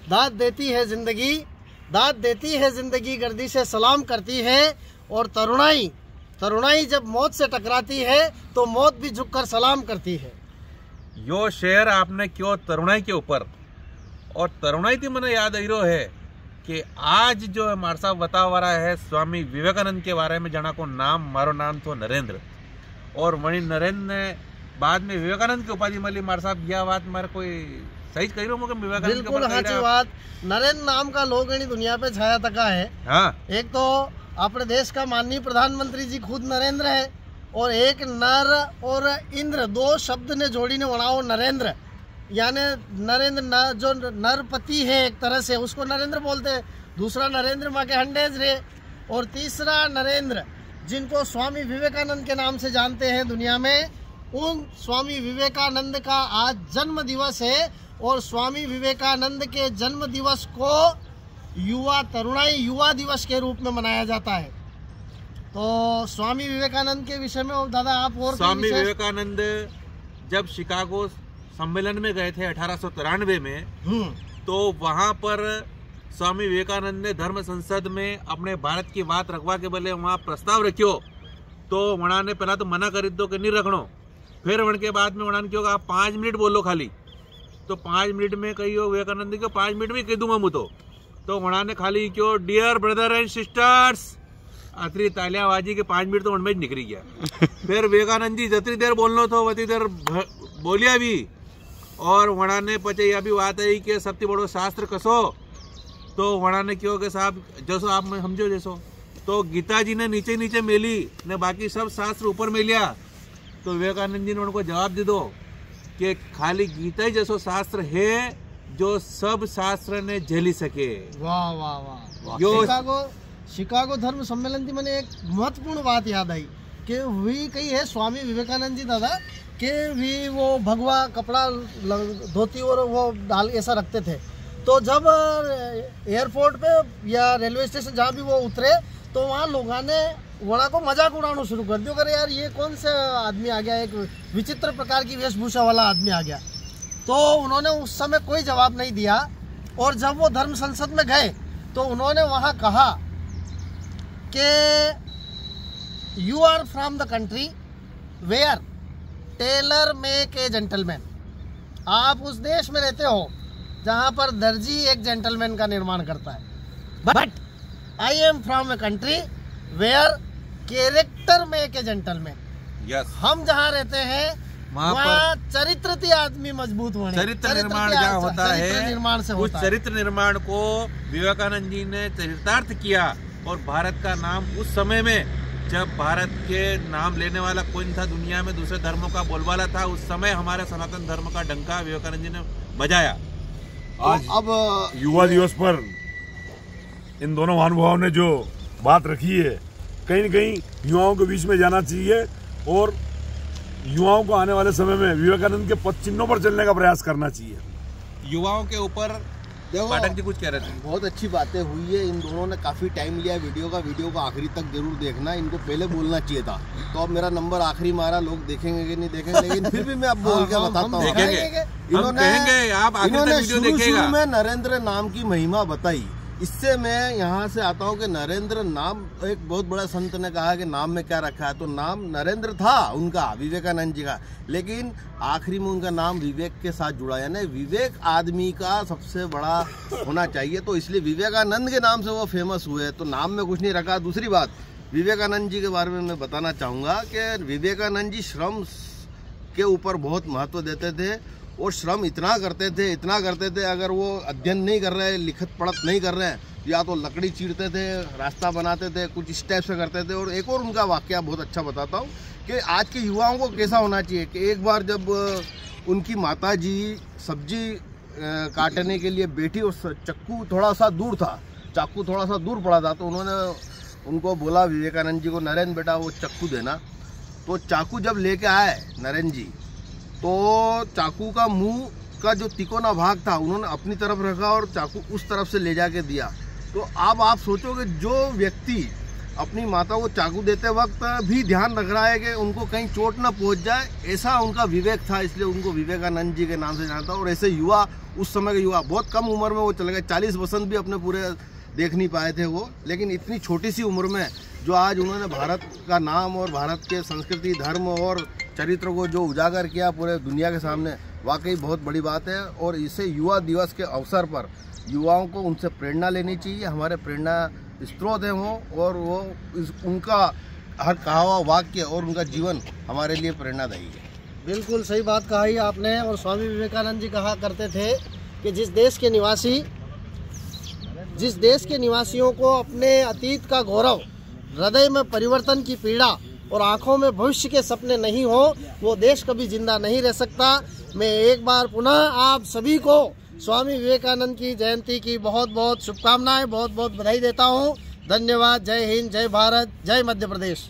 दाद देती है जिंदगी, दाद देती है जिंदगी, गर्दी से सलाम करती है। और तरुणाई जब मौत से टकराती है तो मौत भी झुककर सलाम करती है। यो शेर आपने क्यों तरुणाई के ऊपर, और तरुणाई थी मैंने याद आई रो है कि आज जो है मार साहब बता रहा है स्वामी विवेकानंद के बारे में, जना को नाम मारो नाम तो नरेंद्र, और वही नरेंद्र ने बाद में विवेकानंद की उपाधि मिली। मार साहब यह बात मारे कोई सही कही रहो मुझे विवेकानंद बिल्कुल अच्छी बात। नरेंद्र नाम का लोग दुनिया पे छाया तका है। हाँ, एक तो अपने देश का माननीय प्रधानमंत्री जी खुद नरेंद्र है, और एक नर और इंद्र दो शब्द ने जोड़ी ने बनाओ नरेंद्र, यानी नरेंद्र जो नरपति है एक तरह से उसको नरेंद्र बोलते हैं। दूसरा नरेंद्र माँ के हंडेज रे, और तीसरा नरेंद्र जिनको स्वामी विवेकानंद के नाम से जानते हैं दुनिया में, उन स्वामी विवेकानंद का आज जन्म दिवस है। और स्वामी विवेकानंद के जन्म दिवस को युवा दिवस के रूप में मनाया जाता है। तो स्वामी विवेकानंद के विषय में दादा आप और स्वामी विवेकानंद जब शिकागो सम्मेलन में गए थे 1893 में, तो वहां पर स्वामी विवेकानंद ने धर्म संसद में अपने भारत की बात रखवा के बोले वहां प्रस्ताव रखियो, तो वहां ने पहला तो मना कर दो कि नहीं रखनो, फिर वहां के बाद में वहां ने क्यों आप 5 मिनट बोलो खाली, तो 5 मिनट में कहियो विवेकानंद को 5 मिनट में कह दूंगा मुझ तो वहां ने खाली क्यों डियर ब्रदर एंड सिस्टर्स आखिरी तालियाबाजी के 5 मिनट तो उनमें निकली गया। फिर विवेकानंद जी जितनी देर बोलना था उतनी देर बोलिया भी, और वहां ने पचे यह भी बात है कि सबसे बड़ो शास्त्र कसो, तो वहां ने क्यों कि साहब जैसो आप समझो जैसो, तो गीता जी ने नीचे नीचे मेली ने बाकी सब शास्त्र ऊपर में लिया, तो विवेकानंद जी ने उनको जवाब दे दो कि खाली गीता ही जैसो शास्त्र है जो सब शास्त्र ने झेली सके। वाह वाह वाह। शिकागो धर्म सम्मेलन थी मैंने एक महत्वपूर्ण बात याद आई कि वी कही है स्वामी विवेकानंद जी दादा के भी वो भगवा कपड़ा धोती और वो डाल ऐसा रखते थे। तो जब एयरपोर्ट पे या रेलवे स्टेशन जहाँ भी वो उतरे तो वहाँ लोगों ने वड़ा को मजाक उड़ाना शुरू कर दिया, करे यार ये कौन सा आदमी आ गया, एक विचित्र प्रकार की वेशभूषा वाला आदमी आ गया। तो उन्होंने उस समय कोई जवाब नहीं दिया, और जब वो धर्म संसद में गए तो उन्होंने वहाँ कहा कि you are from the country where tailor make a gentleman. आप उस देश में रहते हो जहाँ पर दर्जी एक जेंटलमैन का निर्माण करता है, but I am from a country where character make a gentleman. हम जहाँ रहते हैं वहाँ चरित्र आदमी मजबूत होने, चरित्र निर्माण जहाँ होता है, निर्माण से उस चरित्र निर्माण को विवेकानंद जी ने चरितार्थ किया। और भारत का नाम उस समय में जब भारत के नाम लेने वाला कोई नहीं था दुनिया में, दूसरे धर्मों का बोलबाला था, उस समय हमारे सनातन धर्म का डंका विवेकानंद जी ने बजाया। आज अब युवा दिवस पर इन दोनों महानुभावों ने जो बात रखी है, कहीं न कहीं युवाओं के बीच में जाना चाहिए और युवाओं को आने वाले समय में विवेकानंद के पद चिन्हों पर चलने का प्रयास करना चाहिए। युवाओं के ऊपर पाठक जी कुछ कह रहे थे। बहुत अच्छी बातें हुई है, इन दोनों ने काफ़ी टाइम लिया वीडियो को आखिरी तक जरूर देखना, इनको पहले बोलना चाहिए था। तो अब मेरा नंबर आखिरी मारा, लोग देखेंगे कि नहीं देखेंगे, लेकिन फिर भी मैं अब बोल के बताता हूँ। इन्होंने शुरू में नरेंद्र नाम की महिमा बताई, इससे मैं यहाँ से आता हूँ कि नरेंद्र नाम, एक बहुत बड़ा संत ने कहा कि नाम में क्या रखा है, तो नाम नरेंद्र था उनका, विवेकानंद जी का, लेकिन आखिरी में उनका नाम विवेक के साथ जुड़ा, यानी विवेक आदमी का सबसे बड़ा होना चाहिए, तो इसलिए विवेकानंद के नाम से वो फेमस हुए। तो नाम में कुछ नहीं रखा। दूसरी बात, विवेकानंद जी के बारे में मैं बताना चाहूँगा कि विवेकानंद जी श्रम के ऊपर बहुत महत्व देते थे, और श्रम इतना करते थे, अगर वो अध्ययन नहीं कर रहे, लिखत पढ़त नहीं कर रहे हैं, या तो लकड़ी चीरते थे, रास्ता बनाते थे, कुछ इस टाइप से करते थे। और एक और उनका वाकया बहुत अच्छा बताता हूँ कि आज के युवाओं को कैसा होना चाहिए कि एक बार जब उनकी माता जी सब्जी काटने के लिए बैठी और चाकू थोड़ा सा दूर पड़ा था, तो उन्होंने उनको बोला विवेकानंद जी को, नरेंद्र बेटा वो चाकू देना। तो चाकू जब लेके आए नरेंद्र जी, तो चाकू का मुंह का जो तिकोना भाग था उन्होंने अपनी तरफ रखा और चाकू उस तरफ से ले जाके दिया। तो अब आप सोचोगे जो व्यक्ति अपनी माता को चाकू देते वक्त भी ध्यान रख रहा है कि उनको कहीं चोट ना पहुंच जाए, ऐसा उनका विवेक था, इसलिए उनको विवेकानंद जी के नाम से जानता। और ऐसे युवा उस समय के युवा बहुत कम उम्र में वो चले गए, 40 वसंत भी अपने पूरे देख नहीं पाए थे वो, लेकिन इतनी छोटी सी उम्र में जो आज उन्होंने भारत का नाम और भारत के संस्कृति, धर्म और चरित्र को जो उजागर किया पूरे दुनिया के सामने, वाकई बहुत बड़ी बात है। और इसे युवा दिवस के अवसर पर युवाओं को उनसे प्रेरणा लेनी चाहिए, हमारे प्रेरणा स्रोत हैं वो, और वो उनका हर कहा हुआ वाक्य और उनका जीवन हमारे लिए प्रेरणादायी है। बिल्कुल सही बात कहा ही आपने। और स्वामी विवेकानंद जी कहा करते थे कि जिस देश के निवासियों को अपने अतीत का गौरव, हृदय में परिवर्तन की पीड़ा और आंखों में भविष्य के सपने नहीं हो, वो देश कभी जिंदा नहीं रह सकता। मैं एक बार पुनः आप सभी को स्वामी विवेकानंद की जयंती की बहुत बहुत शुभकामनाएं, बहुत बहुत बधाई देता हूं। धन्यवाद। जय हिंद, जय भारत, जय मध्य प्रदेश।